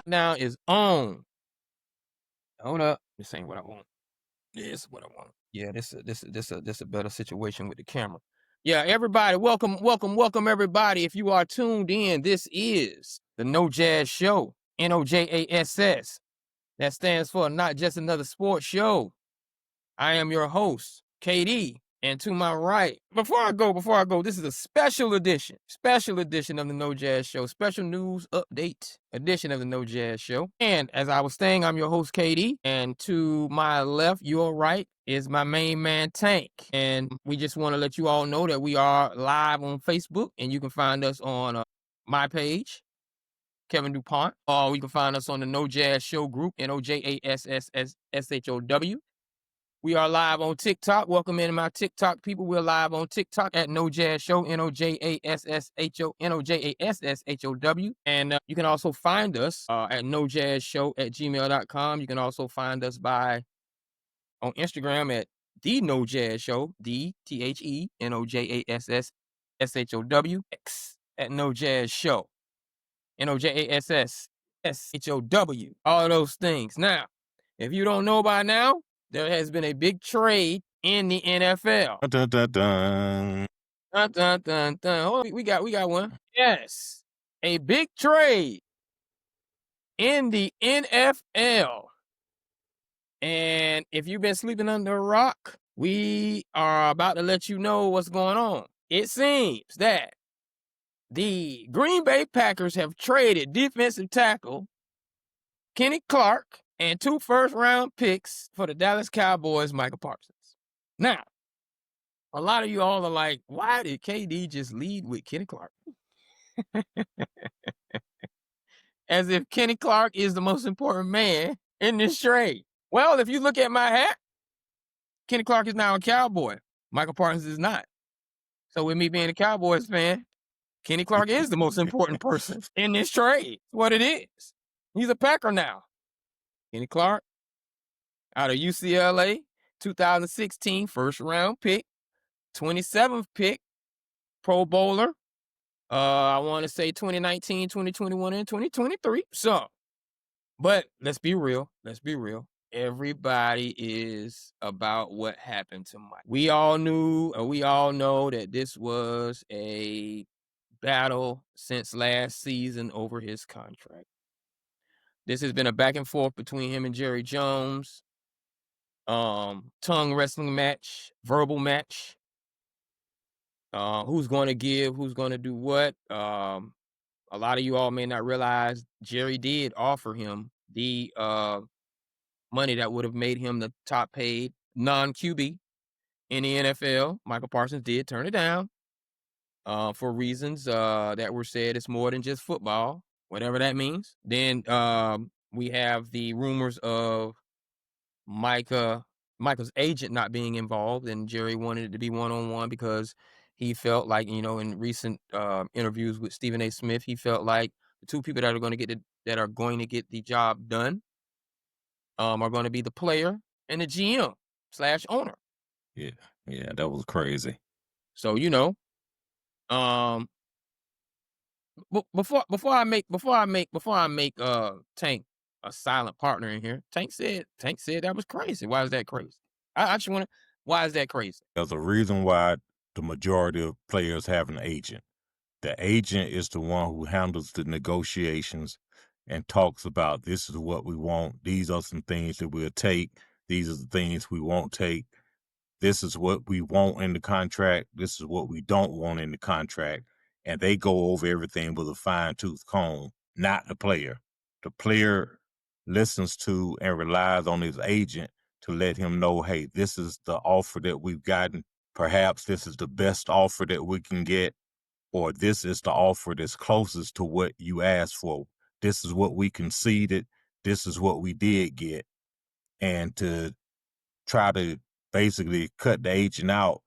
Now is on. Hold up. This ain't what I want. This is what I want. Yeah, this a better situation with the camera. Yeah, everybody, welcome, everybody. If you are tuned in, this is the No Jazz Show. NOJASS. That stands for Not Just Another Sports Show. I am your host, KD. And to my right, before I go, this is a special edition of the No Jazz Show, special news update edition of the No Jazz Show. And as I was saying, I'm your host, KD, and to my left, your right, is my main man, Tank. And we just want to let you all know that we are live on Facebook, and you can find us on my page, Kevin DuPont, or you can find us on the No Jazz Show group, NOJASSSHOW. We are live on TikTok. Welcome in my TikTok people. We're live on TikTok at No Jazz Show, NOJASSHOW. And you can also find us at nojazzshow@gmail.com. You can also find us on Instagram at The No Jazz Show, THENOJASSSHOW, X at No Jazz Show, NOJASSSHOW, all those things. Now, if you don't know by now, there has been a big trade in the NFL. Dun, dun, dun. Dun, dun, dun, dun. Oh, we got one. Yes, a big trade in the NFL. And if you've been sleeping under a rock, we are about to let you know what's going on. It seems that the Green Bay Packers have traded defensive tackle Kenny Clark and 2 first-round picks for the Dallas Cowboys, Micah Parsons. Now, a lot of you all are like, why did KD just lead with Kenny Clark? As if Kenny Clark is the most important man in this trade. Well, if you look at my hat, Kenny Clark is now a Cowboy. Micah Parsons is not. So with me being a Cowboys fan, Kenny Clark is the most important person in this trade. It's what it is. He's a Packer now. Kenny Clark, out of UCLA, 2016 first-round pick, 27th pick, Pro Bowler. I want to say 2019, 2021, and 2023. So, but let's be real. Everybody is about what happened to Mike. We all know that this was a battle since last season over his contract. This has been a back and forth between him and Jerry Jones. Tongue wrestling match, verbal match. Who's going to give, who's going to do what. A lot of you all may not realize Jerry did offer him the money that would have made him the top paid non-QB in the NFL. Micah Parsons did turn it down for reasons that were said. It's more than just football, whatever that means. Then we have the rumors of Micah's agent not being involved, and Jerry wanted it to be one-on-one because he felt like, in recent interviews with Stephen A. Smith, he felt like the two people that are going to get the job done are going to be the player and the GM/owner. Yeah, that was crazy. So before I make Tank a silent partner in here, Tank said that was crazy. Why is that crazy? Why is that crazy? There's a reason why the majority of players have an agent. The agent is the one who handles the negotiations and talks about, this is what we want. These are some things that we'll take. These are the things we won't take. This is what we want in the contract. This is what we don't want in the contract. And they go over everything with a fine-tooth comb, not the player. The player listens to and relies on his agent to let him know, hey, this is the offer that we've gotten. Perhaps this is the best offer that we can get, or this is the offer that's closest to what you asked for. This is what we conceded. This is what we did get. And to try to basically cut the agent out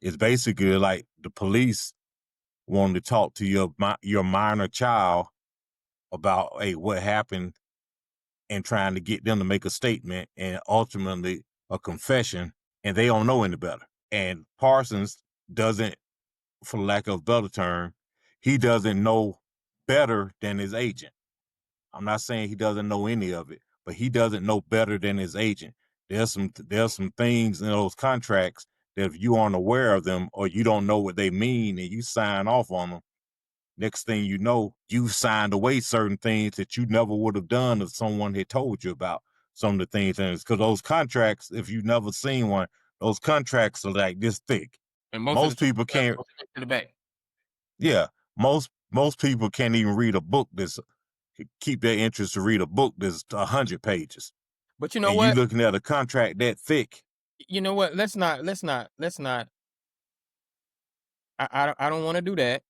is basically like the police wanting to talk to your minor child about, hey, what happened, and trying to get them to make a statement and ultimately a confession, and they don't know any better. And Parsons doesn't, for lack of a better term, he doesn't know better than his agent. I'm not saying he doesn't know any of it, but he doesn't know better than his agent. There's some things in those contracts that if you aren't aware of them or you don't know what they mean and you sign off on them, next thing you know, you signed away certain things that you never would have done if someone had told you about some of the things. And it's because those contracts, if you've never seen one, those contracts are like this thick. And most of the Most time, people you gotta can't. go straight to the back. Yeah, most people can't even read a book that's keep their interest to read a book that's 100 pages. But you know And you what? looking at a contract that thick. You know what? Let's not. I don't want to do that.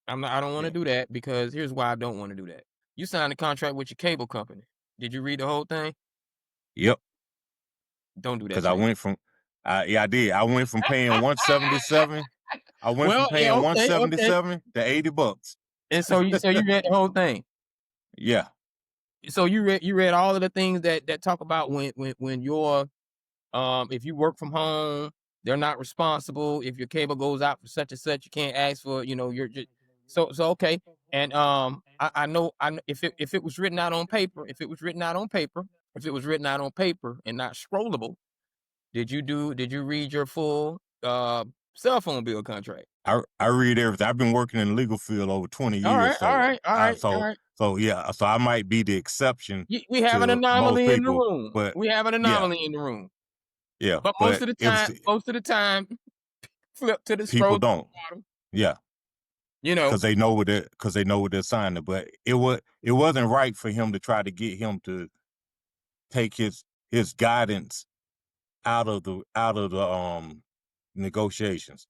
I don't want to Yeah. do that because here's why I don't want to do that. You signed a contract with your cable company. Did you read the whole thing? Yep. Don't do that Because to I me. went from, yeah, I did. I went from paying 177. I went from Well, yeah, paying okay, okay. 177 to $80. And so you read the whole thing. Yeah. So you read all of the things that talk about when your if you work from home, they're not responsible. If your cable goes out for such and such, you can't ask for, you're just so okay. And I know if it was written out on paper, if it was written out on paper and not scrollable, did you read your full cell phone bill contract? I read everything. I've been working in the legal field over 20 All years. right, all So right, all I, right, all so, right. so yeah, so I might be the exception We have an to most anomaly in the people, room. but We have an yeah, anomaly in the room. yeah, But most but of the if time, flip to the people scroll to don't, the bottom. yeah, You know, because they know what they're signing. But it wasn't right for him to try to get him to take his guidance out of the negotiations.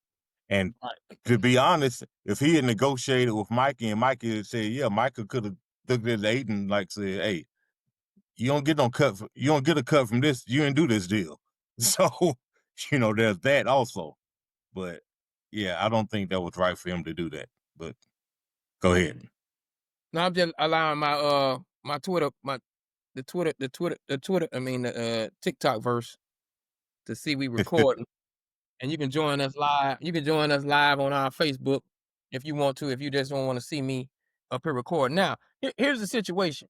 And right. to be honest, if he had negotiated with Mikey and Mikey had said, yeah, Michael could have looked at Aiden like said, hey, you don't get no cut. You don't get a cut from this. You didn't do this deal. So, there's that also. But yeah, I don't think that was right for him to do that. But go ahead. Now I'm just allowing my Twitter, I mean the TikTok verse to see we recording. And you can join us live. You can join us live on our Facebook if you want to, if you just don't want to see me up here recording. Now, here's the situation.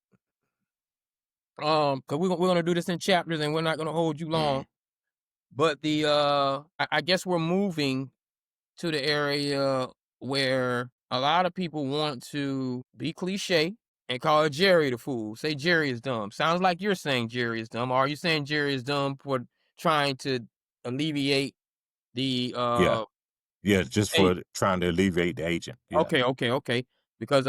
Because we're gonna do this in chapters and we're not gonna hold you long. But I guess we're moving to the area where a lot of people want to be cliche and call Jerry the fool. Say Jerry is dumb. Sounds like you're saying Jerry is dumb. Or are you saying Jerry is dumb for trying to alleviate the Yeah. Yeah. Just hey, for trying to alleviate the agent. Yeah. okay, okay, okay. Because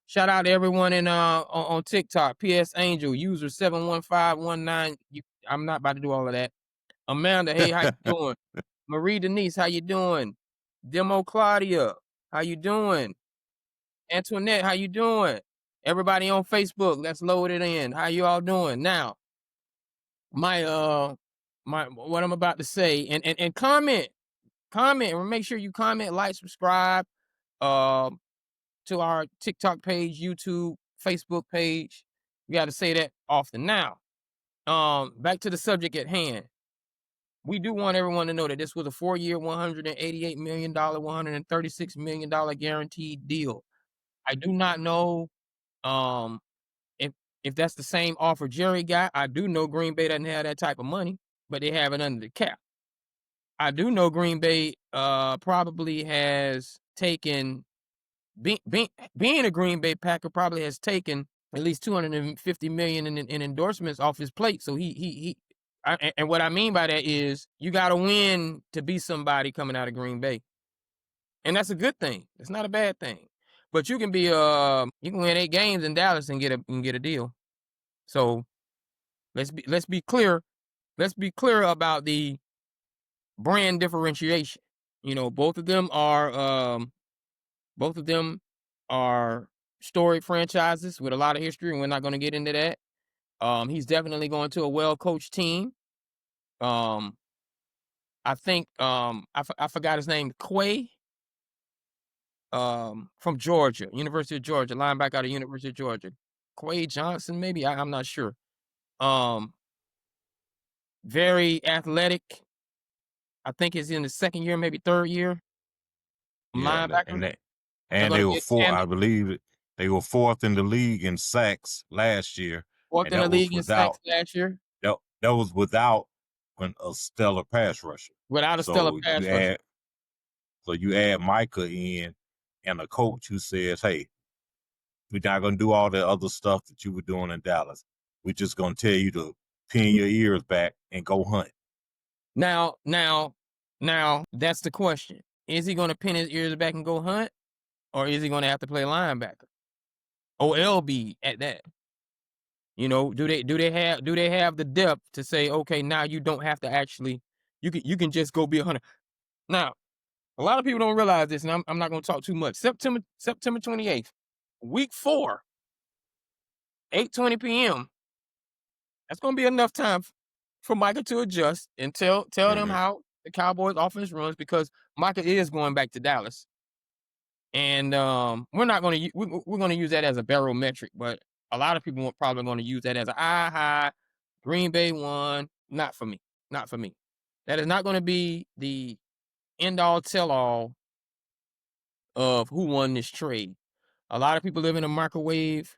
shout out to everyone in on TikTok, PS Angel, user 71519. I'm not about to do all of that. Amanda, hey, how you doing? Marie Denise, how you doing? Demo Claudia, how you doing? Antoinette, how you doing? Everybody on Facebook, let's load it in. How you all doing? Now, my my what I'm about to say, and comment, and make sure you comment, like, subscribe to our TikTok page, YouTube, Facebook page. We got to say that often. Now, back to the subject at hand. We do want everyone to know that this was a 4-year, $188 million, $136 million guaranteed deal. I do not know um, if that's the same offer Jerry got. I do know Green Bay doesn't have that type of money, but they have it under the cap. I do know Green Bay probably has taken being a Green Bay Packer probably has taken at least 250 million in endorsements off his plate. So and what I mean by that is you got to win to be somebody coming out of Green Bay, and that's a good thing. It's not a bad thing. But you can you can win 8 games in Dallas and get a deal. So let's be clear. Let's be clear about the brand differentiation. Both of them are storied franchises with a lot of history, and we're not going to get into that. He's definitely going to a well-coached team. I think I forgot his name, Quay, from Georgia, University of Georgia, linebacker out of University of Georgia. Quay Johnson, maybe I'm not sure. Um, Very athletic. I think he's in the second year, maybe third year. Yeah. Linebacker. And They're and going they to were be a four, tandem. I believe They were 4th in the league in sacks last year, Fourth and in the that was league in sacks without last year that was without a stellar pass rusher. without a stellar So pass rusher. you add Micah in, and a coach who says, "Hey, we're not going to do all the other stuff that you were doing in Dallas. We're just going to tell you to pin your ears back and go hunt." Now, that's the question. Is he going to pin his ears back and go hunt, or is he going to have to play linebacker? OLB at that. You know, do they have the depth to say, okay, now you don't have to actually, you can just go be a hunter. Now, a lot of people don't realize this, and I'm not going to talk too much. September 28th, week 4, 8:20 p.m. That's going to be enough time for Micah to adjust and tell them how the Cowboys offense runs, because Micah is going back to Dallas. And we're not going to we're going to use that as a barometric, but a lot of people are probably going to use that as a high. Green Bay won. Not for me. Not for me. That is not going to be the end all tell all of who won this trade. A lot of people live in a microwave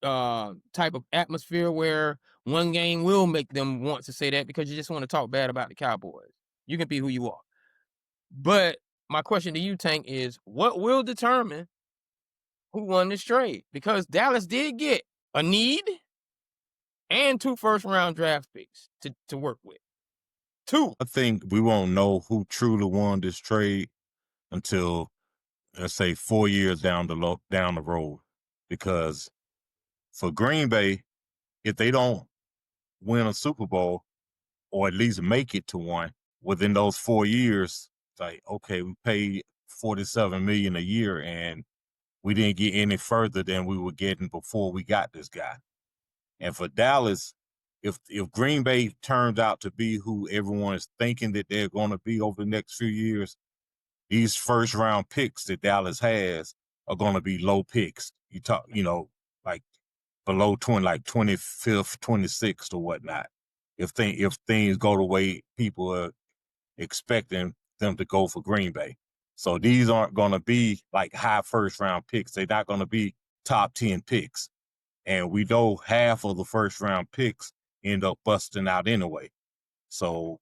type of atmosphere where one game will make them want to say that because you just want to talk bad about the Cowboys. You can be who you are. But my question to you, Tank, is what will determine who won this trade? Because Dallas did get a need and 2 first-round draft picks to work with. 2. I think we won't know who truly won this trade until, let's say, 4 years down the road, because for Green Bay, if they don't win a Super Bowl or at least make it to one within those 4 years, it's like, okay, we paid $47 million a year and we didn't get any further than we were getting before we got this guy. And for Dallas, if Green Bay turns out to be who everyone is thinking that they're going to be over the next few years, these first round picks that Dallas has are going to be low picks. Like below 20, like 25th, 26th or whatnot. If things go the way people are expecting them to go for Green Bay. So these aren't going to be like high first round picks. They're not going to be top 10 picks. And we know half of the first round picks end up busting out anyway. So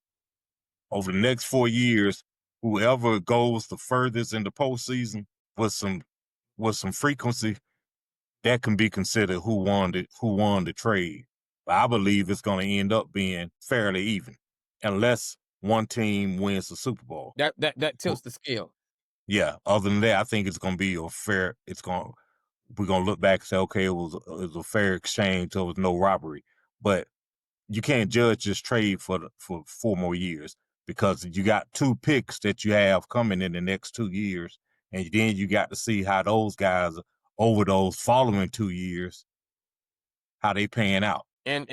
over the next 4 years, whoever goes the furthest in the postseason with some frequency, that can be considered who won the trade. But I believe it's going to end up being fairly even, unless one team wins the Super Bowl. That tilts the scale. Yeah. Other than that, I think it's going to be we're going to look back and say, okay, it was a fair exchange. There was no robbery. But you can't judge this trade for 4 more years, because you got 2 picks that you have coming in the next 2 years. And then you got to see how those guys over those following 2 years, how they pan out. And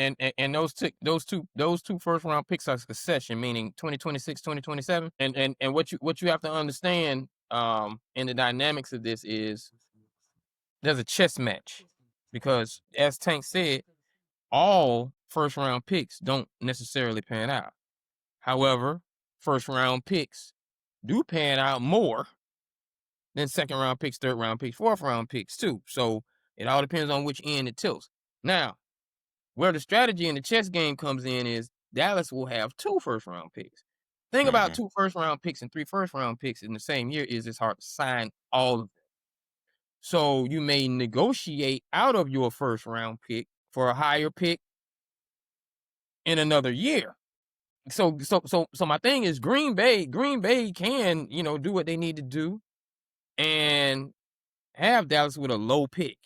those two first round picks are succession, meaning 2026, 2027. And what you have to understand in the dynamics of this is there's a chess match, because as Tank said, all first round picks don't necessarily pan out. However, first round picks do pan out more than second round picks, third round picks, fourth round picks too. So it all depends on which end it tilts. Now, where the strategy in the chess game comes in is Dallas will have 2 first round picks. Thing about 2 first round picks and 3 first round picks in the same year is it's hard to sign all of them. So you may negotiate out of your first round pick for a higher pick in another year. So my thing is Green Bay can, do what they need to do and have Dallas with a low pick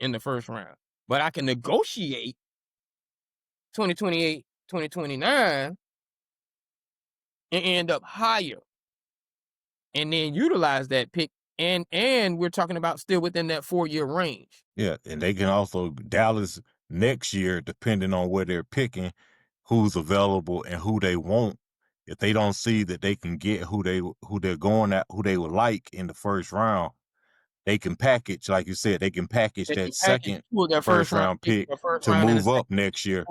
in the first round. But I can negotiate 2028, 2029 and end up higher and then utilize that pick. And we're talking about still within that 4-year range. Yeah, and they can also, Dallas next year, depending on where they're picking, who's available and who they want. If they don't see that they can get who they're going at, who they would like in the first round, they can package, like you said, they can package They that can package second their first round pick to move up next year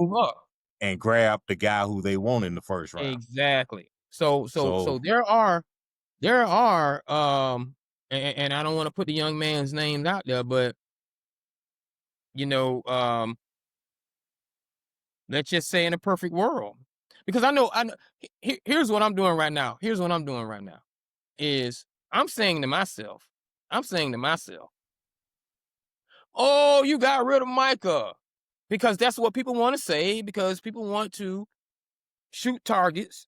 and grab the guy who they want in the first round. Exactly. So there are and I don't want to put the young man's name out there, but you know, let's just say in a perfect world, because I know. Here's what I'm doing right now. Here's what I'm doing right now is I'm saying to myself, I'm saying to myself, oh, you got rid of Micah because that's what people want to say because people want to shoot targets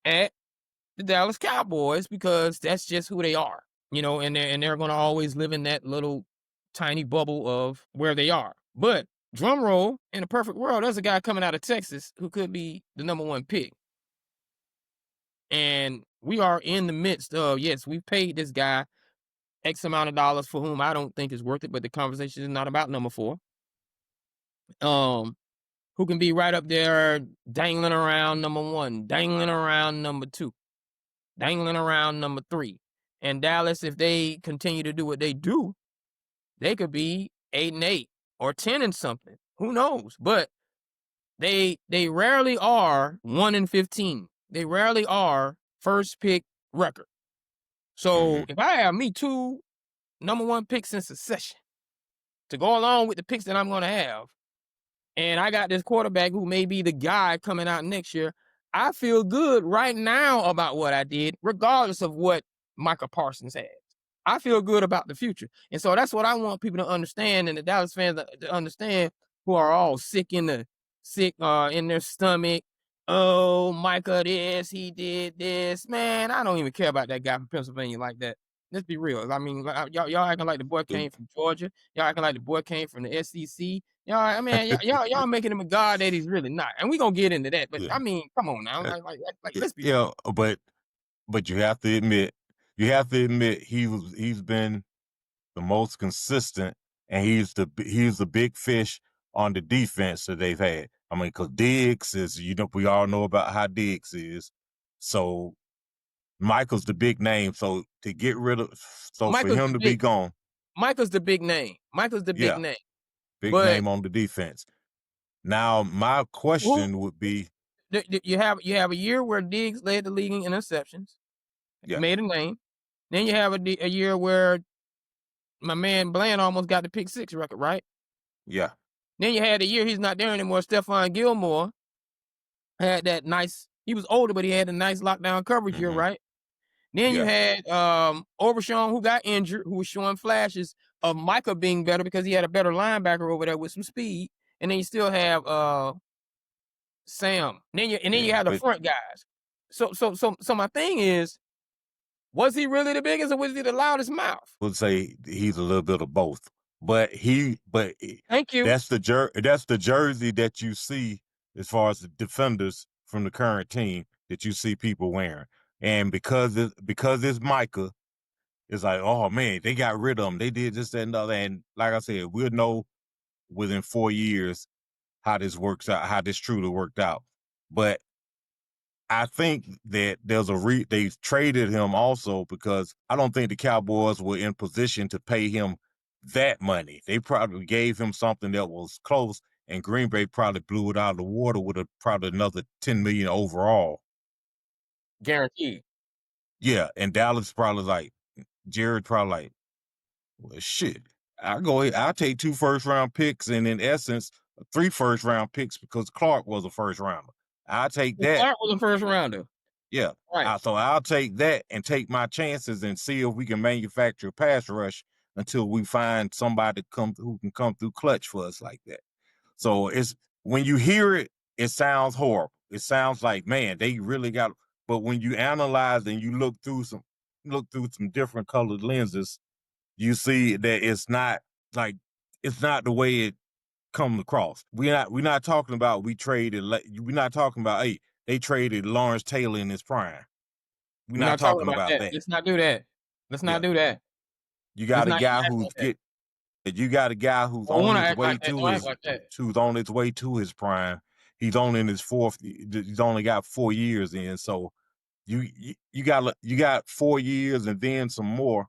at the Dallas Cowboys because that's just who they are, and they're going to always live in that little tiny bubble of where they are. But drum roll, in a perfect world, there's a guy coming out of Texas who could be the number one pick. And we are in the midst of, yes, we paid this guy X amount of dollars for whom I don't think is worth it, but the conversation is not about number four. Who can be right up there dangling around number one, dangling around number two, dangling around number three. And Dallas, if they continue to do what they do, they could be 8-8 or 10 and something. Who knows? But they rarely are 1-15. They rarely are first pick record. So Mhm. if I have me two number one picks in succession to go along with the picks that I'm going to have, and I got this quarterback who may be the guy coming out next year, I feel good right now about what I did, regardless of what Micah Parsons has. I feel good about the future. And so that's what I want people to understand, and the Dallas fans to understand, who are all sick in their stomach. Oh, Micah this, he did this. Man, I don't even care about that guy from Pennsylvania like that. Let's be real. I mean, y'all acting like the boy came from Georgia. Y'all acting like the boy came from the SEC. Y'all, I mean, y'all making him a god that he's really not, and we gonna get into that. But Yeah. I mean, come on now, Uh, let's be real. yeah, but you have to admit he's been the most consistent, and he's the big fish on the defense that they've had. I mean, because Diggs is, we all know about how Diggs is. So Michael's the big name. So to get rid of, so for Michael's him the to be big, gone, Michael's the big name. Michael's the big yeah, name. big But name on the defense. Now, my who question would be, you have a year where Diggs led the league in interceptions, yeah, made a name. Then you have a year where my man Bland almost got the pick six record, right? yeah, Then you had a year he's not there anymore. Stephon Gilmore had that nice. He was older, but he had a nice lockdown coverage year, hmm, right? Then you yeah, had Overshawn, who got injured, who was showing flashes of Micah being better because he had a better linebacker over there with some speed. And then you still have Sam. Then you yeah. have the But front guys. So my thing is, was he really the biggest or was he the loudest mouth? would say he's a little bit of both. But Thank you. that's the jersey that you see as far as the defenders from the current team that you see people wearing. And because it's Micah, it's like, oh man, they got rid of him. They did this, that, and the other. And like I said, we'll know within 4 years how this works out, how this truly worked out. But I think that they traded him also because I don't think the Cowboys were in position to pay him that money. They probably gave him something that was close, and Green Bay probably blew it out of the water with probably another 10 million overall. Guaranteed. Yeah, and Dallas probably like Jared probably like, well, shit. I'll take 2 first-round picks and in essence 3 first-round picks because Clark was a first rounder. I'll take Well, that. Clark was a first rounder. Yeah. Right. So I'll take that and take my chances and see if we can manufacture a pass rush until we find somebody who can come through clutch for us like that. So it's when you hear it, it sounds horrible. It sounds like, man, they really got. But when you analyze and you look through some different colored lenses, you see that like it's not the way it comes across. We're not talking about we're not talking about, hey, they traded Lawrence Taylor in his prime. We're We're not not talking talking about about that. that. Let's not do that. Let's not Yeah. do that. You Let's got a not even guy act who's like that. I don't want to act like that. Don't act like that. who's on his way to his prime. He's only in his fourth. He's only got 4 years in. So you got 4 years and then some more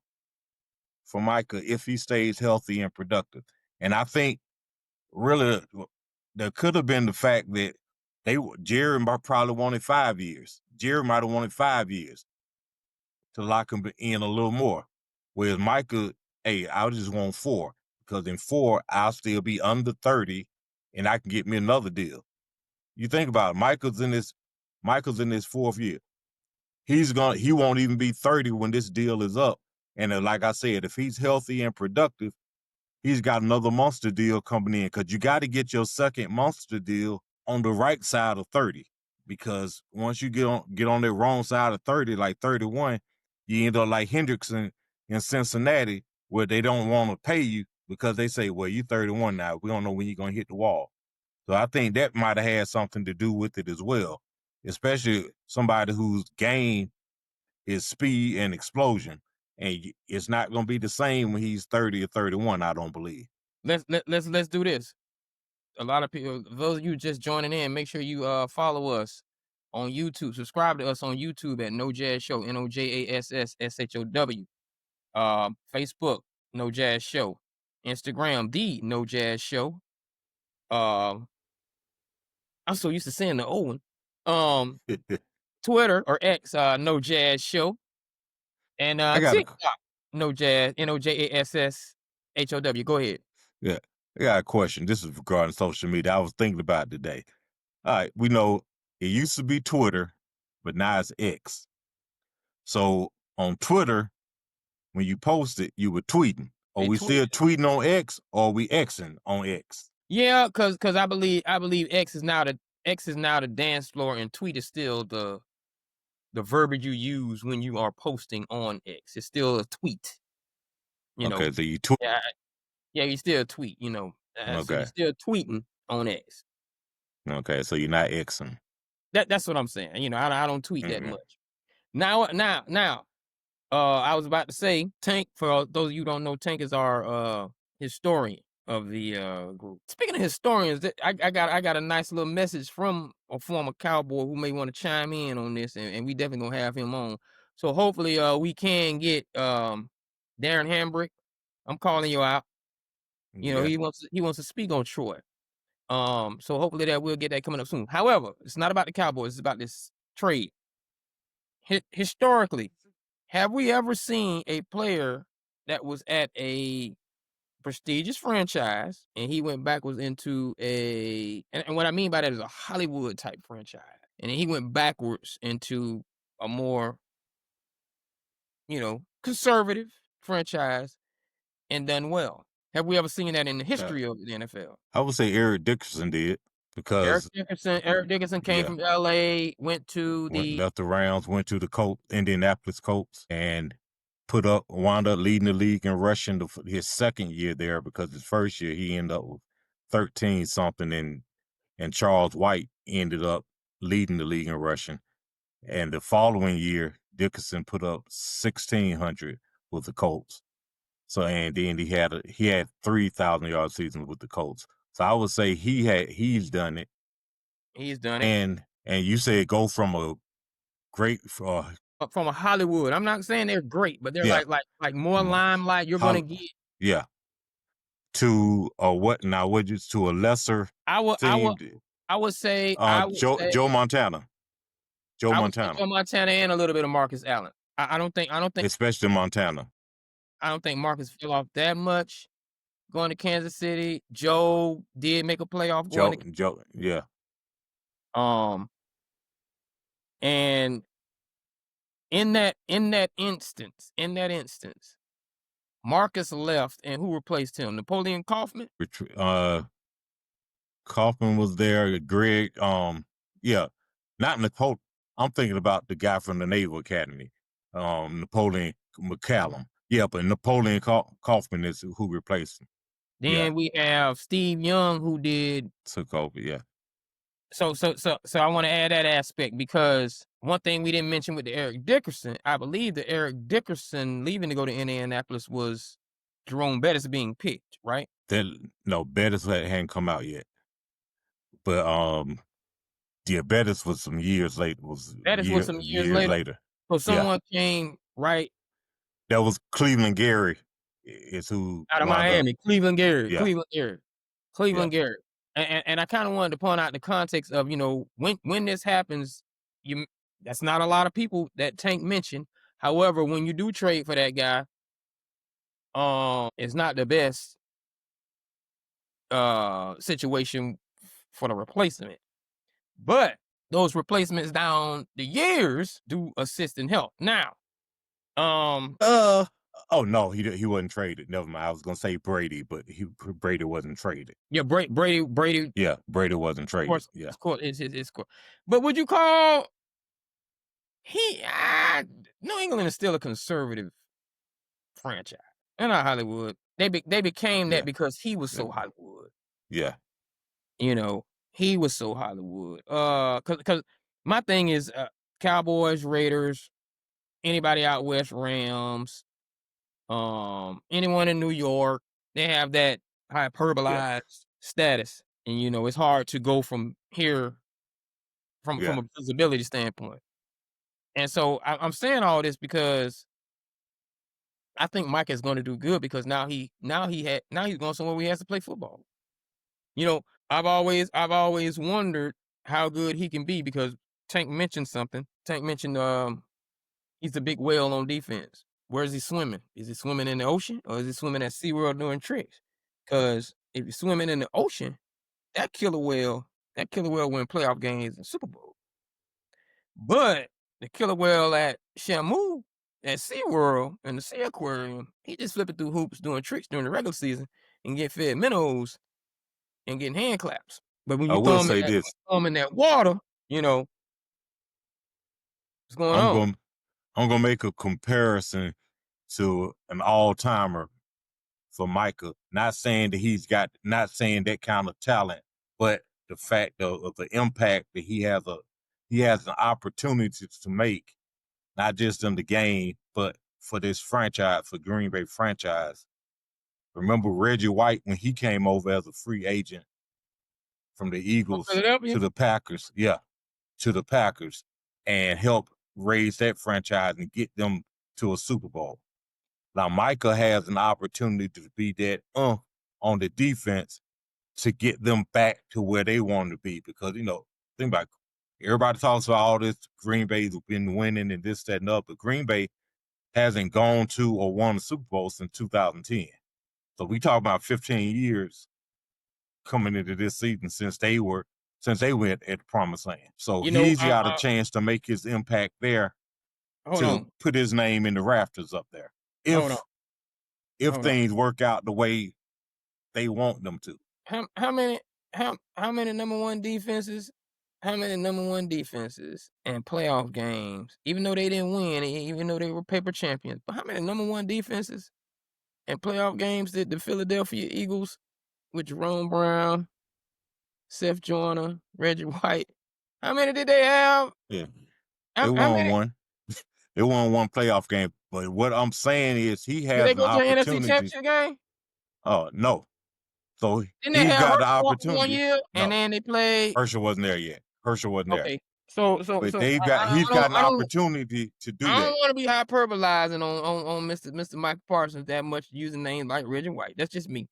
for Micah if he stays healthy and productive. And I think really there could have been the fact that Jerry probably wanted 5 years. Jerry might have wanted 5 years to lock him in a little more. Whereas Micah, hey, I just want 4 because in 4 I'll still be under 30, and I can get me another deal. You think about it, Michael's in his 4th year. He won't even be 30 when this deal is up. And like I said, if he's healthy and productive, he's got another monster deal coming in because you got to get your second monster deal on the right side of 30. Because once you get on the wrong side of 30, like 31, you end up like Hendrickson in Cincinnati, where they don't want to pay you because they say, well, you're 31 now. We don't know when you're going to hit the wall. So I think that might have had something to do with it as well, especially somebody whose game is speed and explosion. And it's not going to be the same when he's 30 or 31, I don't believe. Let's do this. A lot of people, those of you just joining in, make sure you follow us on YouTube. Subscribe to us on YouTube at No Jazz Show, NOJASSSHOW. Facebook, No Jazz Show. Instagram, The No Jazz Show. I'm so used to saying the old one. Twitter or X, No Jazz Show. And I got a TikTok, No Jazz, NOJASSHOW. Go ahead. yeah, I got a question. This is regarding social media. I was thinking about it today. All right, we know it used to be Twitter, but now it's X. So on Twitter, when you post it, you were tweeting. Are They we tweet. still tweeting on X, or are we Xing on X? Yeah, cause I believe X is now the dance floor, and tweet is still the verbiage you use when you are posting on X. It's still a tweet, you know. Okay, so you tweet. Yeah, yeah, you still tweet, you know. So you're Okay, still tweeting on X. okay, so you're not Xing. That's what I'm saying. You know, I don't tweet that Okay. much. Now, I was about to say Tank. For those of you who don't know, Tank is our historian of the group. Speaking of historians, I got a nice little message from a former Cowboy who may want to chime in on this, and we definitely gonna have him on. So hopefully, we can get Darren Hambrick. I'm calling you out. You know, Yeah. he wants to speak on Troy. So hopefully that we'll get that coming up soon. However, it's not about the Cowboys. It's about this trade. Historically, have we ever seen a player that was at a prestigious franchise and he went backwards into and what I mean by that is a Hollywood type franchise, and then he went backwards into a more, you know, conservative franchise and done well? Have we ever seen that in the Uh, history of the NFL? I would say Eric Dickerson did because Eric Dickerson came yeah, from LA, went to the left the Rams, went to the Indianapolis Colts, and wound up leading the league in rushing his second year there because his first year he ended up with 13 something, and Charles White ended up leading the league in rushing. And the following year, Dickerson put up 1,600 with the Colts. So and then he had 3,000-yard seasons with the Colts. So I would say he's done it. he's done it. And you said go from a great From a Hollywood. I'm not saying they're great, but they're yeah like more from a limelight. You're gonna hol- get. yeah to what now? What just to a lesser I would I would team? I would say I would say Joe Montana, Joe I would say Montana, Joe Montana and a little bit of Marcus Allen. especially Montana. I don't think Marcus fell off that much going to Kansas City. Joe did make a playoff going to Yeah. um and in that instance, Marcus left, and who replaced him? Napoleon Kaufman? Kaufman was there. Greg, yeah, not Nicole. I'm thinking about the guy from the Naval Academy, Napoleon McCallum. Yeah, but Napoleon Kaufman is who replaced him. Yeah, Then we have Steve Young who did. took over. Yeah, So I want to add that aspect, because one thing we didn't mention with the Eric Dickerson, I believe the Eric Dickerson leaving to go to Indianapolis was Jerome Bettis being picked, right? no, Bettis hadn't come out yet, but yeah, Bettis was some years late. Bettis was some years Years later. later. So Yeah, someone came right that was Cleveland Gary. Is who out of wound up. Miami, Cleveland Gary, Yeah, yeah. Cleveland Gary. And I kind of wanted to point out the context of, you know, when this happens, that's not a lot of people that Tank mentioned. However, when you do trade for that guy, It's not the best situation for the replacement. But those replacements down the years do assist and help. Now, oh no, he wasn't traded. Never mind. I was gonna say Brady, but Brady wasn't traded. yeah, Brady. Yeah, Brady wasn't traded. Yeah. Of course, it's course. But would you call New England is still a conservative franchise. They're not Hollywood. They became that because he was so Hollywood. Yeah. You know, he was so Hollywood. Cause my thing is Cowboys, Raiders, anybody out west, Rams, anyone in New York, they have that hyperbolized status. And it's hard to go from here from a visibility standpoint. And so I'm saying all this because I think Mike is going to do good because now he's going somewhere where he has to play football. I've always wondered how good he can be because Tank mentioned something. Tank mentioned he's a big whale on defense. Where is he swimming? Is he swimming in the ocean or is he swimming at SeaWorld doing tricks? Because if you're swimming in the ocean, that killer whale win playoff games and Super Bowl. But the killer whale at Shamu at SeaWorld in the Sea Aquarium, he just flipping through hoops doing tricks during the regular season and get fed minnows and getting hand claps. But when you throw him in that water, what's going on? I'm gonna make a comparison to an all-timer for Micah. Not saying that kind of talent, but the fact of the impact that he has an opportunity to make, not just in the game, but for this franchise, for Green Bay franchise. Remember Reggie White when he came over as a free agent from the Eagles to the Packers? Yeah, to the Packers, and helped raise that franchise and get them to a Super Bowl. Now Micah has an opportunity to be that on the defense to get them back to where they want to be because think about it. Everybody talks about all this Green Bay's been winning and this, that, and up, but Green Bay hasn't gone to or won a Super Bowl since 2010. So we talk about 15 years coming into this season since they went at the promised land. So he's got a chance to make his impact there put his name in the rafters up there. If things work out the way they want them to. How many number one defenses? How many number one defenses in playoff games, even though they didn't win, even though they were paper champions, but how many number one defenses in playoff games did the Philadelphia Eagles with Jerome Brown, Seth Joyner, Reggie White, how many did they have? Yeah. They won one. They won one playoff game. But what I'm saying is he has an opportunity. Did they go to the NFC Championship game? Oh, no. So he's got the opportunity. 1 year, and then they played. Herschel wasn't there yet. Okay. So he's got an opportunity to do that. I don't want to be hyperbolizing on Mr. Micah Parsons that much using names like Reggie White. That's just me.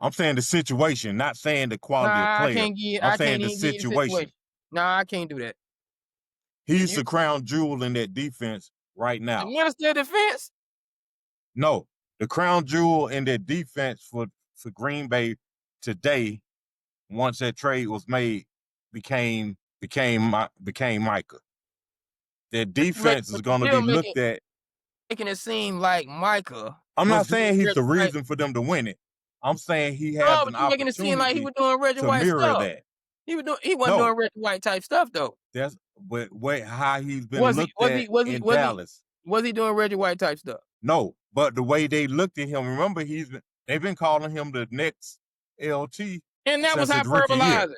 I'm saying the situation, not saying the quality of player. I'm saying the situation. Nah, I can't do that. He's the crown jewel in that defense right now. You understand defense? No, the crown jewel in that defense for Green Bay today, once that trade was made, became Micah. Their defense is going to be looked at. Making it seem like Micah. I'm not saying he's the reason for them to win it. I'm saying he has an opportunity making it seem like he was doing Reggie White stuff. That. He wasn't doing Reggie White type stuff though. That's how he's been looked at in Dallas. Was he doing Reggie White type stuff? No, but the way they looked at him, remember they've been calling him the next LT. And that was hyperbolizing.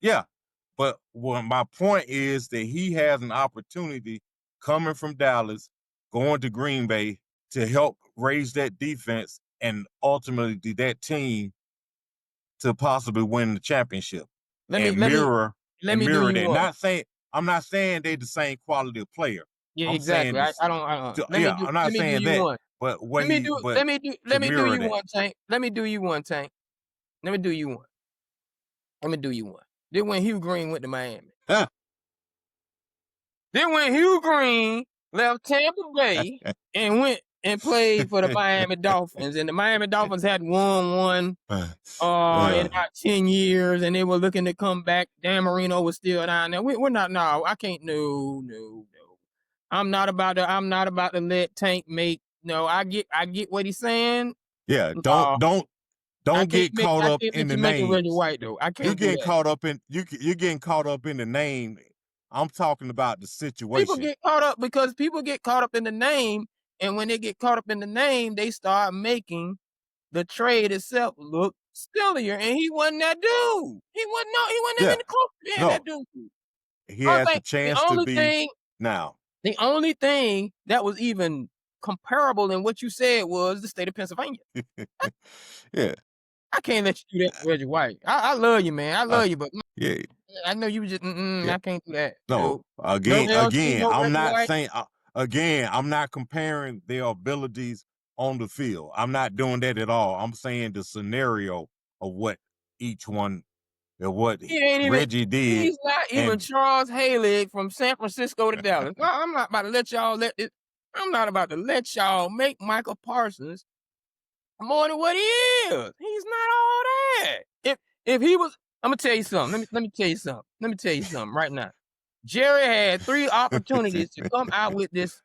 Yeah. But my point is that he has an opportunity coming from Dallas, going to Green Bay to help raise that defense and ultimately that team to possibly win the championship. Let me mirror that. I'm not saying they're the same quality of player. Yeah, exactly. I'm not saying that. But let me do you one, Tank. Let me do you one. Then when Hugh Green went to Miami. Then when Hugh Green left Tampa Bay and went and played for the Miami Dolphins, and the Miami Dolphins had won one in Yeah. about 10 years, and they were looking to come back. Dan Marino was still down there. We're not. No, I can't. No. I'm not about to let Tank make. No, I get what he's saying. Yeah, No, don't get caught I up can't in make the you make a Reggie names. White though. I You can't do getting that. caught up in you're getting caught up in the name. I'm talking about the People situation. get caught up because people get caught up in the name, and when they get caught up in the name, they start making the trade itself look sillier. And he wasn't that dude. He wasn't even Yeah, close to being that no, dude. he I has the think chance to be now. the only thing that was even comparable in what you said was the state of Pennsylvania. Yeah, I can't let you do that, Reggie White. I love you, man. I uh, love you, but yeah, I know you was just yeah. I can't do that. No, No, no LC, again, no I'm Reggie not White. saying again, I'm not comparing their abilities on the field. I'm not doing that at all. I'm saying the scenario of what each one of what He ain't even. Reggie did, He's not even and Charles Haley from San Francisco to Dallas. No, I'm not about to let y'all let it. I'm not about to let y'all make Micah Parsons more than what he is. He's not all that. If he was, I'm gonna tell you something. Let me tell you something. Let me tell you something right now. Jerry had 3 opportunities to come out with this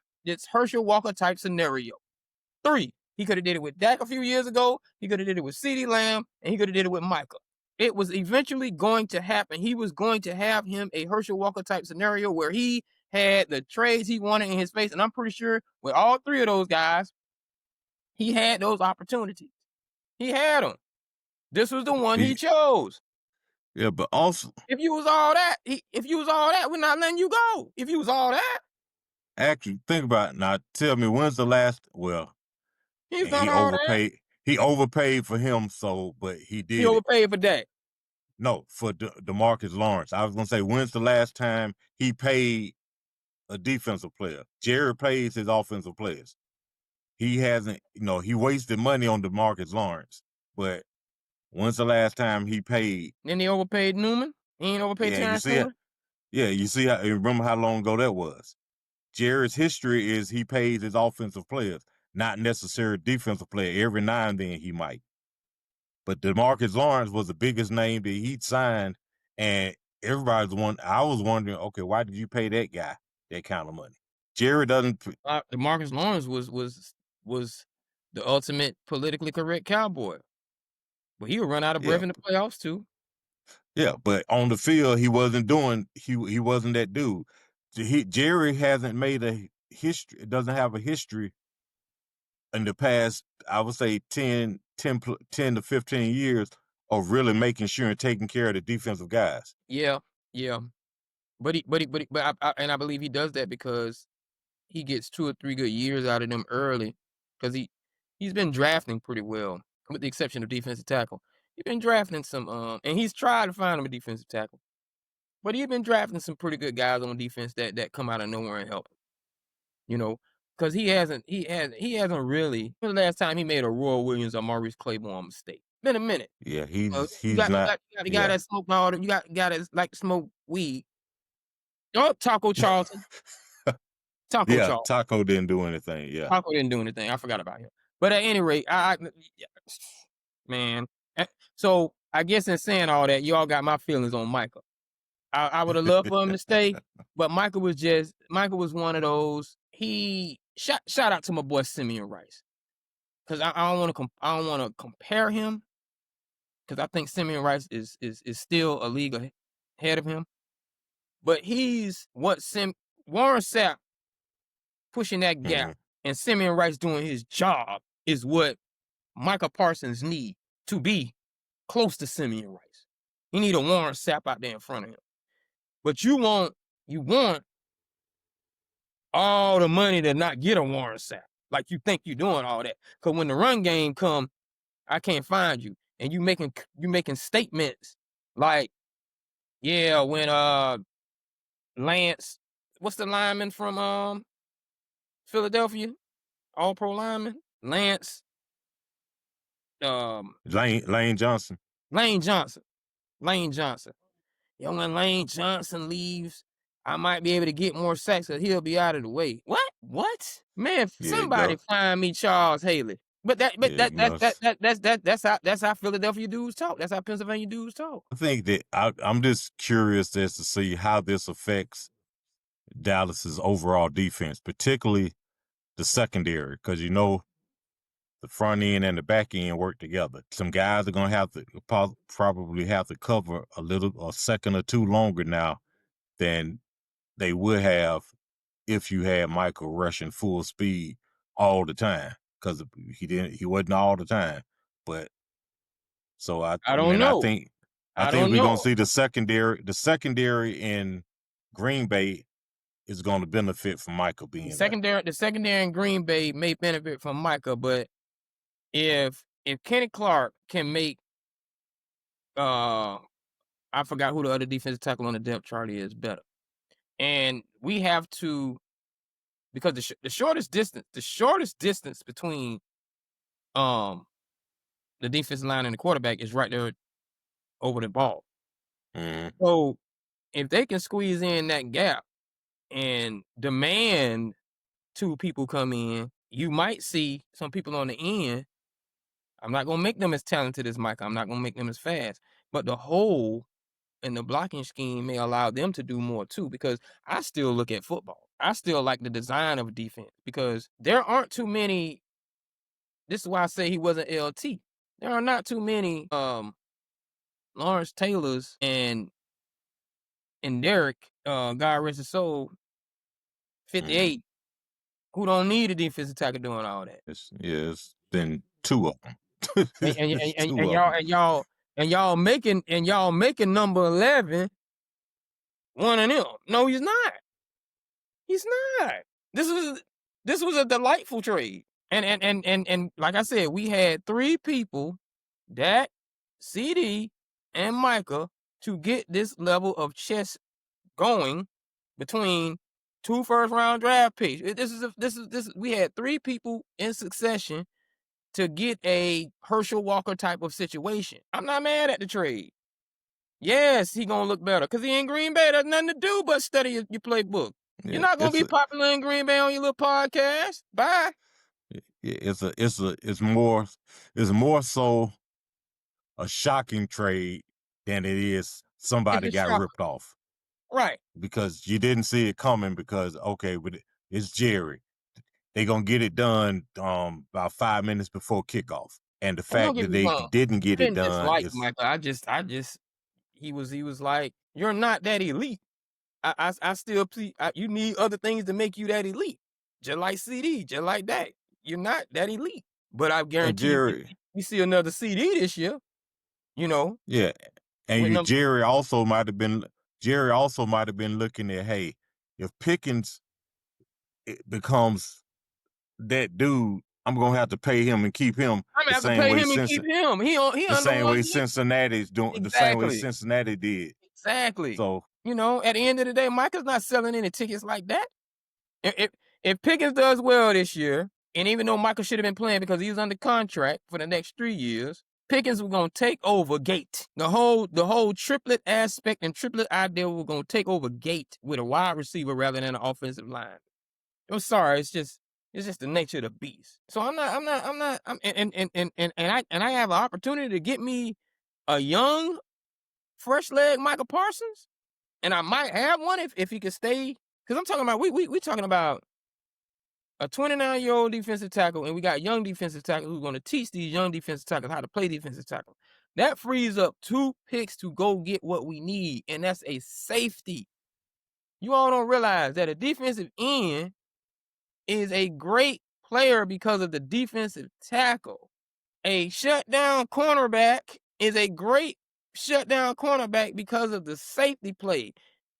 Herschel Walker type scenario. 3. He could have did it with Dak a few years ago. He could have did it with CeeDee Lamb, and he could have did it with Micah. It was eventually going to happen. He was going to have him a Herschel Walker type scenario where he had the trades he wanted in his face, and I'm pretty sure with all 3 of those guys, he had those opportunities. He had them. This was the one he he, chose. yeah, but also If you was all that, we're not letting you go. If you was all that, actually think about it. Now tell me when's the last he's and not all that. he overpaid for him, so but he He did it. overpaid for Dak. No, for DeMarcus Lawrence. I was gonna say when's the last time he paid a defensive player? Jerry pays his offensive players. He hasn't, he wasted money on DeMarcus Lawrence, but when's the last time he paid? Then he overpaid Newman. He ain't overpaid Yeah, you Terrence see it. Newman. Yeah, you see how. Remember how long ago that was? Jerry's history is he pays his offensive players, not necessarily defensive player. Every now and then he might, but DeMarcus Lawrence was the biggest name that he'd signed, and everybody's one. I was wondering, okay, why did you pay that guy that kind of money? Jerry doesn't. Marcus Lawrence was the ultimate politically correct cowboy, but he would run out of Yeah, breath in the playoffs too. yeah, but on the field, he wasn't doing. He wasn't that dude. Jerry hasn't made a history. Doesn't have a history in the past. I would say 10 to 15 years of really making sure and taking care of the defensive guys. Yeah, yeah. And I believe he does that because he gets 2 or 3 good years out of them early, because he's been drafting pretty well, with the exception of defensive tackle. He's been drafting some, and he's tried to find him a defensive tackle, but he's been drafting some pretty good guys on defense that come out of nowhere and help him. You know, because he hasn't really. When the last time he made a Roy Williams or Maurice Claiborne mistake? Been a minute. Yeah, You he's got not. the guy Yeah. that smoked all the, you got the guy that like to smoke weed. Oh, Taco Charlton. Taco Yeah, Charlton. Taco didn't do anything. Yeah. Taco didn't do anything. I forgot about him. But at any rate, man. So I guess in saying all that, y'all got my feelings on Micah. I would have loved for him to stay, but Michael was one of those. He shout out to my boy Simeon Rice, because I don't want to compare him, because I think Simeon Rice is still a league ahead of him, but he's what Warren Sapp pushing that gap, Mhm. and Simeon Rice doing his job is what Micah Parsons need to be close to Simeon Rice. He need a Warren Sapp out there in front of him, but you want all the money to not get a Warren Sapp. Like you think you're doing all that. Because when the run game come, I can't find you. And you making statements like, yeah, when Lance, what's the lineman from Philadelphia? All pro lineman? Lance um Lane Johnson. Lane Johnson. Lane Johnson. When Lane Johnson leaves, I might be able to get more sacks because he'll be out of the way. What? What? Man, Yeah, somebody go. find me Charles Haley. But that but Yeah, that that that that that's that that's how Philadelphia dudes talk. That's how Pennsylvania dudes talk. I think that I'm just curious as to see how this affects Dallas's overall defense, particularly the secondary, because the front end and the back end work together. Some guys are gonna have to probably have to cover a second or two longer now than they would have if you had Michael rushing full speed all the time, because he wasn't all the time. But so I I don't mean know. I I think don't we're gonna know. see the secondary in Green Bay is going to benefit from Michael being there. The secondary in Green Bay may benefit from Micah, but if Kenny Clark can make I forgot who the other defensive tackle on the depth chart is better. And we have to because the shortest distance between um the defensive line and the quarterback is right there over the ball. Mhm. So if they can squeeze in that gap and demand two people come in, you might see some people on the end. I'm not gonna make them as talented as Mike. I'm not gonna make them as fast, but the hole in the blocking scheme may allow them to do more too. Because I still look at football. I still like the design of defense because there aren't too many. This is why I say he wasn't LT. There are not too many Lawrence Taylors and Derek, God rest his soul, Mhm. 58, who don't need a defensive tackle doing all that. It's been two of them. It's two And of y'all them. and y'all and y'all making number 11 one of them. No, he's not. He's not. This was this was a delightful trade. And like I said, we had three people, Dak, CD, and Micah, to get this level of chess going between two first round draft picks. We had three people in succession to get a Herschel Walker type of situation. I'm not mad at the trade. Yes, he gonna look better because he in Green Bay. There's nothing to do but study your playbook. You're Yeah, not gonna be popular in Green Bay on your little podcast. Bye. it's more so a shocking trade than it is It's somebody a got shocker, ripped off right? because you didn't see it coming because okay, but it's Jerry. They gonna get it done about 5 minutes before kickoff. And the And don't fact get that me they wrong. didn't I get it didn't done dislike is Michael. He was like, you're not that elite. I still you need other things to make you that elite. Just like CD, just like that. You're not that elite. But I and guarantee you, Jerry, we see another CD this year. You know, yeah, and with you number. Jerry also might have been looking at, hey, if Pickens becomes that dude, I'm gonna have to pay him and keep him I'm gonna have to pay him and keep him. He the under same way 1 year. Cincinnati's doing the same way Exactly. Cincinnati did. Exactly. So At the end of the day, Micah's not selling any tickets like that. If Pickens does well this year, and even though Michael should have been playing because he was under contract for the next 3 years, Pickens was gonna take over Gate. The whole triplet aspect and triplet idea was gonna take over Gate with a wide receiver rather than an offensive line. I'm sorry, it's just the nature of the beast. So I have an opportunity to get me a young, fresh leg Micah Parsons, and I might have one if he could stay. Because I'm talking about we talking about a 29-year-old defensive tackle, and we got young defensive tackle who's going to teach these young defensive tackles how to play defensive tackle. That frees up 2 picks to go get what we need, and that's a safety. You all don't realize that a defensive end is a great player because of the defensive tackle. A shutdown cornerback is a great shutdown cornerback because of the safety play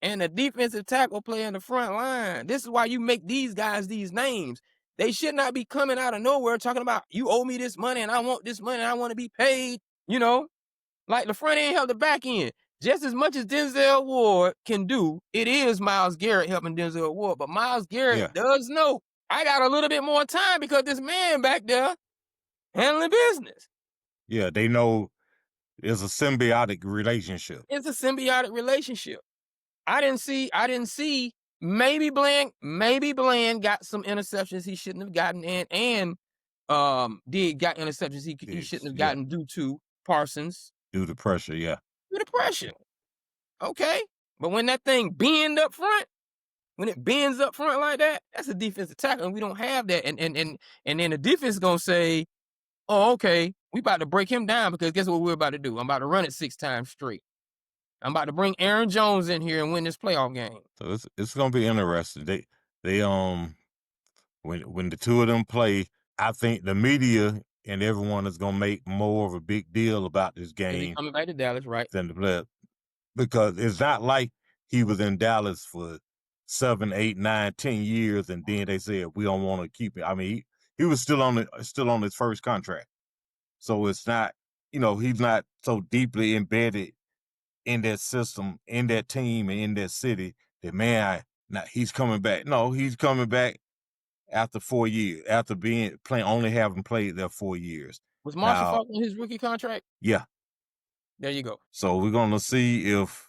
and the defensive tackle play in the front line. This is why you make these guys these names. They should not be coming out of nowhere talking about you owe me this money and I want this money and I want to be paid. Like the front end help the back end. Just as much as Denzel Ward can do, it is Myles Garrett helping Denzel Ward. But Myles yeah, Garrett does know I got a little bit more time because this man back there handling business. yeah, they know it's a symbiotic relationship. It's a symbiotic relationship. I didn't see Maybe Bland got some interceptions he shouldn't have gotten, and did got interceptions he shouldn't Yes, have yeah, gotten due to Parsons due to pressure, yeah. due to pressure. Okay, but when that thing when it bends up front like that, that's a defensive tackle, and we don't have that. And then the defense is gonna say, "Oh, okay, we about to break him down because guess what we're about to do? I'm about to run it 6 times straight. I'm about to bring Aaron Jones in here and win this playoff game." So it's gonna be interesting. They when the two of them play, I think the media and everyone is gonna make more of a big deal about this Is he game coming back to Dallas, right? than the players because it's not like he was in Dallas for 7, 8, 9, 10 years, and then they said we don't want to keep it. I mean, he was still on his first contract, so it's not he's not so deeply embedded in that system, in that team, and in that city that now he's coming back. No, he's coming back after 4 years, after being playing only having played there 4 years. Was Marshall Now, Faulk on his rookie contract? yeah. There you go. So we're gonna see if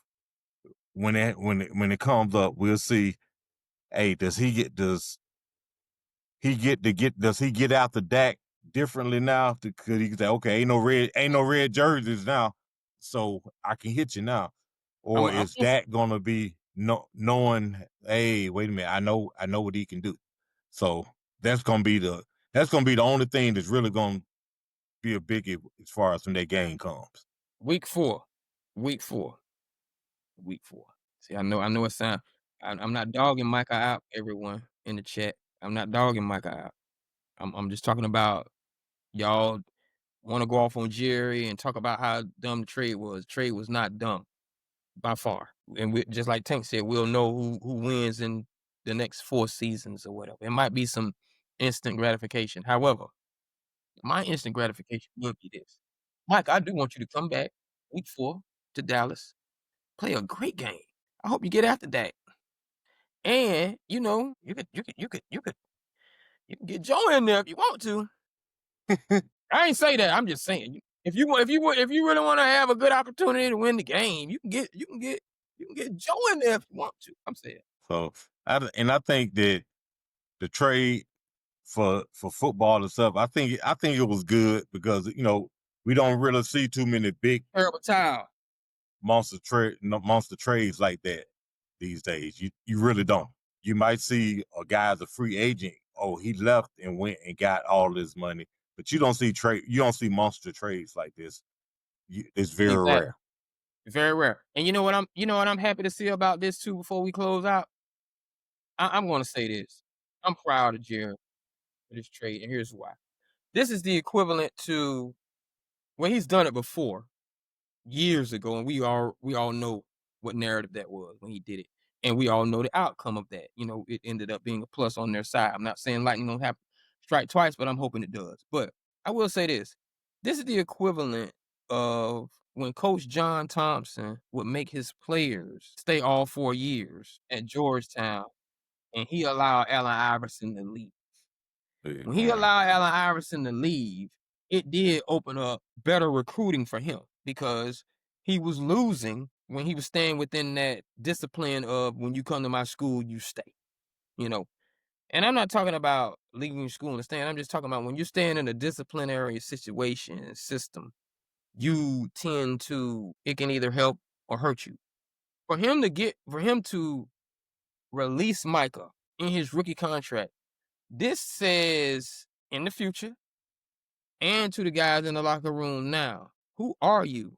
when it comes up, we'll see. Hey, does he get out the Dak differently now? Could he say, okay, ain't no red jerseys now, so I can hit you now, or I'm is Dak gonna be knowing? Hey, wait a minute, I know what he can do. So that's gonna be the only thing that's really gonna be a biggie as far as when that game comes. week 4. Week 4. Week 4. See, I know it sound I'm not dogging Micah out, everyone in the chat. I'm not dogging Micah out. I'm just talking about y'all wanna go off on Jerry and talk about how dumb the trade was. Trade was not dumb by far. And we just like Tank said, we'll know who wins in the next 4 seasons or whatever. It might be some instant gratification. However, my instant gratification will be this. Mike, I do want you to come back week 4 to Dallas, play a great game. I hope you get after that. And, you can get Joe in there if you want to. I ain't say that. I'm just saying, if you really want to have a good opportunity to win the game, you can get Joe in there if you want to. I'm saying. So I think that the trade for football and stuff, I think it was good because we don't really see too many big Terrible towel. monster trades like that these days. You really don't. You might see a guy as a free agent. Oh, he left and went and got all this money, but you don't see monster trades like this. It's very Exactly. rare. Very rare. And you know what I'm happy to see about this too before we close out? I'm gonna say this. I'm proud of Jerry for this trade, and here's why. This is the equivalent to he's done it before years ago, and we all know what narrative that was when he did it, and we all know the outcome of that. It ended up being a plus on their side. I'm not saying lightning don't have strike twice, but I'm hoping it does. But I will say this: this is the equivalent of when Coach John Thompson would make his players stay all 4 years at Georgetown, and he allowed Allen Iverson to leave. When he Man, allowed Allen Iverson to leave, it did open up better recruiting for him because he was losing when he was staying within that discipline of when you come to my school, you stay, you know. And I'm not talking about leaving school and staying. I'm just talking about when you're staying in a disciplinary situation and system, you tend to, it can either help or hurt you. For him to release Micah in his rookie contract, this says in the future, and to the guys in the locker room now, who are you?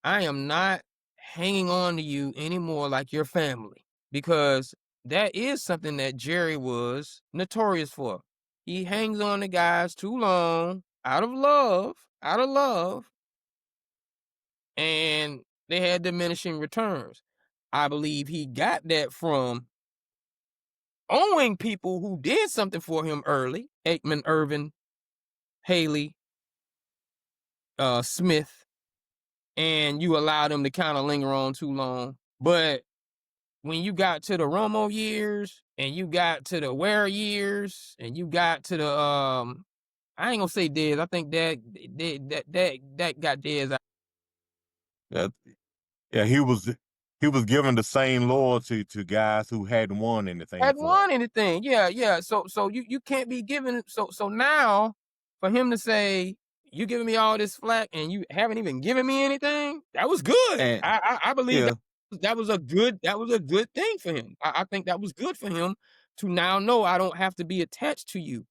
I am not hanging on to you anymore like your family because that is something that Jerry was notorious for. He hangs on to guys too long out of love, and they had diminishing returns. I believe he got that from owing people who did something for him early: Aikman, Irvin, Haley, Smith, and you allow them to kind of linger on too long. But when you got to the Romo years and you got to the Ware years and you got to the I ain't gonna say Dez. I think that got Dez out. yeah, yeah, he was. he was giving the same loyalty to guys who hadn't won anything Hadn't for him. won anything. Yeah. So you can't be giving so now for him to say you giving me all this flack and you haven't even given me anything, that was good. And I believe yeah, that was a good thing for him. I think that was good for him to now know I don't have to be attached to you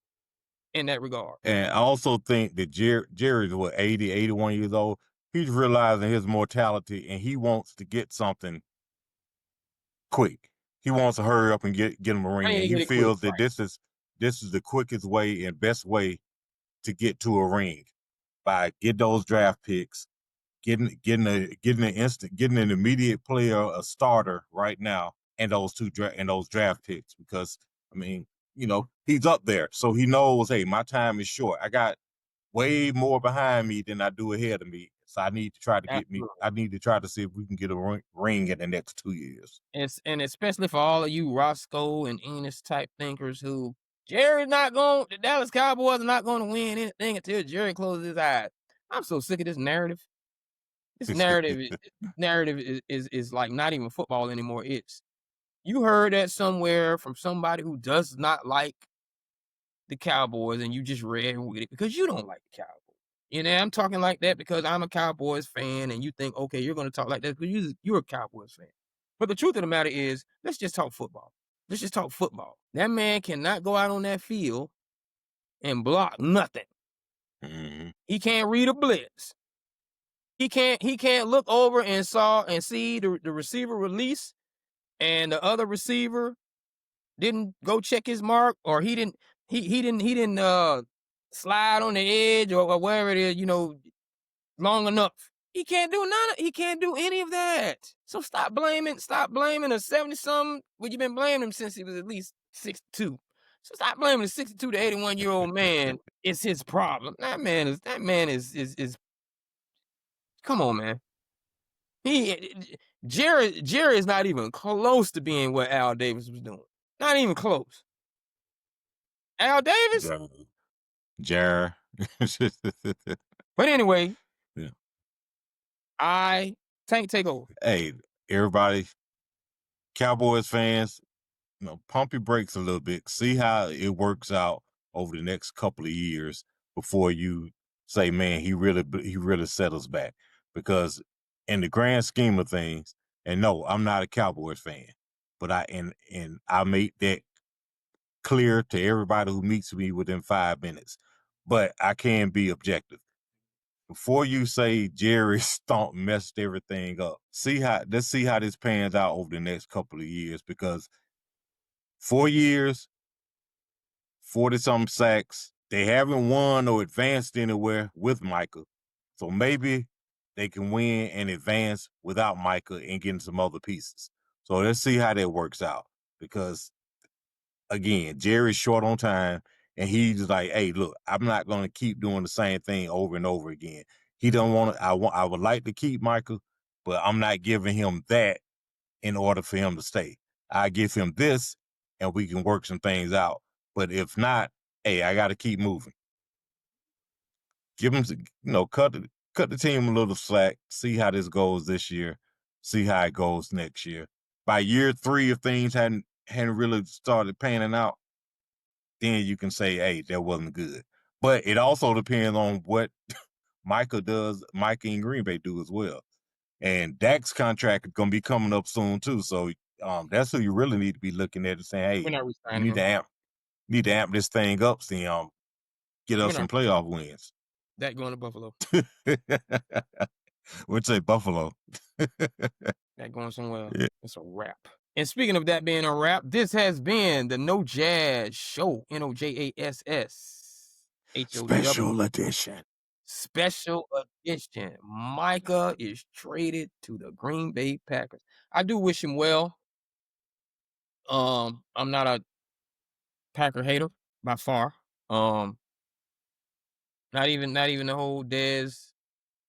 in that regard. and I also think that Jerry's what 80, 81 years old. He's realizing his mortality, and he wants to get something quick. He wants to hurry up and get him a I ring, need and to he get it quick, feels that this is the quickest way and best way to get to a ring by get those draft picks, getting an immediate player, a starter right now, and those draft picks. Because I mean, he's up there, so he knows, hey, my time is short. I got way more behind me than I do ahead of me. So I need to try to Absolutely. I need to try to see if we can get a ring in the next 2 years. And especially for all of you Roscoe and Enos type thinkers who the Dallas Cowboys are not going to win anything until Jerry closes his eyes. I'm so sick of this narrative. This narrative is like not even football anymore. You heard that somewhere from somebody who does not like the Cowboys and you just ran with it because you don't like the Cowboys. I'm talking like that because I'm a Cowboys fan and you think, okay, you're going to talk like that because you're a Cowboys fan. But the truth of the matter is, let's just talk football. Let's just talk football. That man cannot go out on that field and block nothing. Mhm. He can't read a blitz. He can't look over and see the receiver release and the other receiver didn't go check his mark, or he didn't slide on the edge or wherever it is, long enough. He can't do any of that. So stop blaming a 70-something. Well, you've been blaming him since he was at least 62. So stop blaming a 62 to 81-year-old man. It's his problem. That man is come on, man. Jerry is not even close to being what Al Davis was doing. Not even close. Al Davis? Jar. But anyway, Yeah. take over. Hey, everybody, Cowboys fans, pump your brakes a little bit. See how it works out over the next couple of years before you say, man, he really set us back. Because in the grand scheme of things, and no, I'm not a Cowboys fan, but I make that clear to everybody who meets me within 5 minutes. But I can be objective. Before you say Jerry Stomp messed everything up, let's see how this pans out over the next couple of years, because 4 years, 40-something sacks, they haven't won or advanced anywhere with Micah. So maybe they can win and advance without Micah and getting some other pieces. So let's see how that works out, because again, Jerry's short on time, and he's like, "Hey, look, I'm not going to keep doing the same thing over and over again." He don't want to. I would like to keep Michael, but I'm not giving him that in order for him to stay. I give him this, and we can work some things out. But if not, hey, I got to keep moving. Give him, cut the team a little slack. See how this goes this year. See how it goes next year. By year 3, if things hadn't really started panning out, then you can say, hey, that wasn't good. But it also depends on what Micah and Green Bay do as well. And Dak's contract is going to be coming up soon too. So that's who you really need to be looking at and saying, We're hey, not you resigning him. need to amp this thing up, see get We're us some not playoff wins. that going to Buffalo. We'd say Buffalo. That going somewhere. Yeah. It's a wrap. And speaking of that being a wrap, this has been the No Jazz Show. NOJASS HOW. Special edition. Special edition. Micah is traded to the Green Bay Packers. I do wish him well. I'm not a Packer hater by far. Not even the whole Dez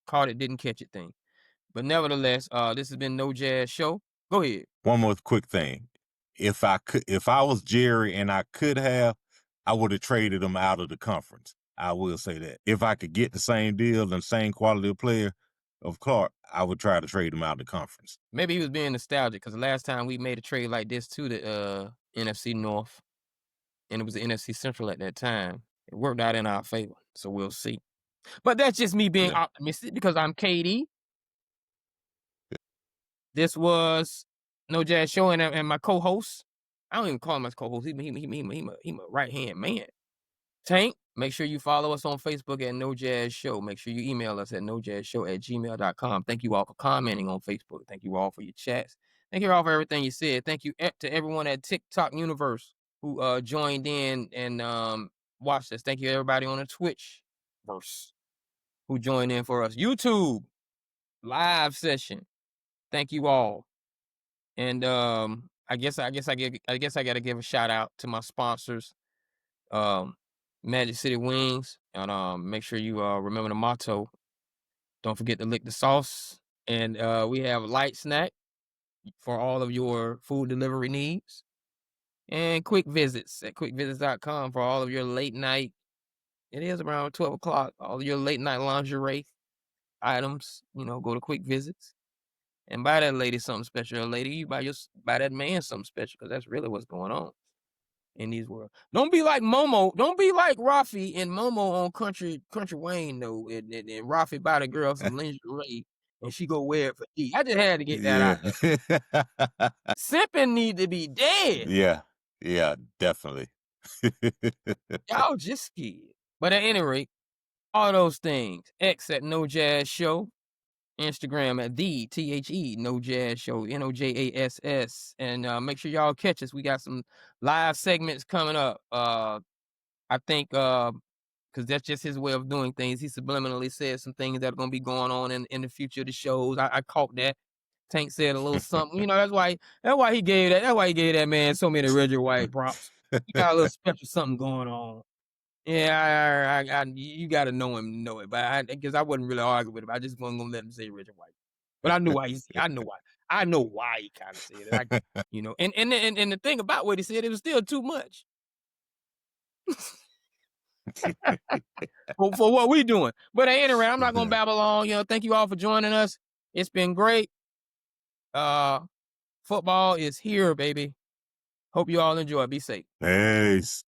caught it, didn't catch it thing. But nevertheless, this has been No Jazz Show. Go ahead. One more quick thing. If I was Jerry and I could have, I would have traded him out of the conference. I will say that. If I could get the same deal and same quality of player, of Clark, I would try to trade him out of the conference. Maybe he was being nostalgic because the last time we made a trade like this to the NFC North, and it was the NFC Central at that time, it worked out in our favor. So we'll see. But that's just me being Yeah. optimistic because I'm KD. This was No Jazz Show, and my co-host. I don't even call him my co-host. He my right hand man. Tank. Make sure you follow us on Facebook at No Jazz Show. Make sure you email us at nojazzshow@gmail.com. Thank you all for commenting on Facebook. Thank you all for your chats. Thank you all for everything you said. Thank you to everyone at TikTok Universe who joined in and watched us. Thank you everybody on the Twitch verse who joined in for us. YouTube live session. Thank you all. And I guess I gotta give a shout out to my sponsors, Magic City Wings, and make sure you remember the motto. Don't forget to lick the sauce. And we have Light Snack for all of your food delivery needs, and Quick Visits at quickvisits.com for all of your late night. It is around 12 o'clock. All of your late night lingerie items, go to Quick Visits. And buy that lady something special. Lady, you buy that man something special, because that's really what's going on in these worlds. Don't be like Momo. Don't be like Rafi and Momo on Country Wayne, though. And Rafi buy the girl some lingerie and she go wear it for D. I just had to get that out there. Yeah. Simping need to be dead. Yeah, definitely. Y'all just scared. But at any rate, all those things. X at No Jazz Show. Instagram at THE No Jazz Show, NOJASS, and make sure y'all catch us. We got some live segments coming up. I think because that's just his way of doing things. He subliminally said some things that are gonna be going on in the future of the shows. I caught that. Tank said a little something. That's why he gave that. That's why he gave that man so many Reggie White props. He got a little special something going on. Yeah, you got to know him to know it, but because I wasn't really arguing with him. I just wasn't gonna let him say Richard White, but I knew why I know why. I know why he kind of said it. And the thing about what he said, it was still too much for what we doing. But anyway, I'm not gonna babble on. Thank you all for joining us. It's been great. Football is here, baby. Hope you all enjoy. Be safe. Peace.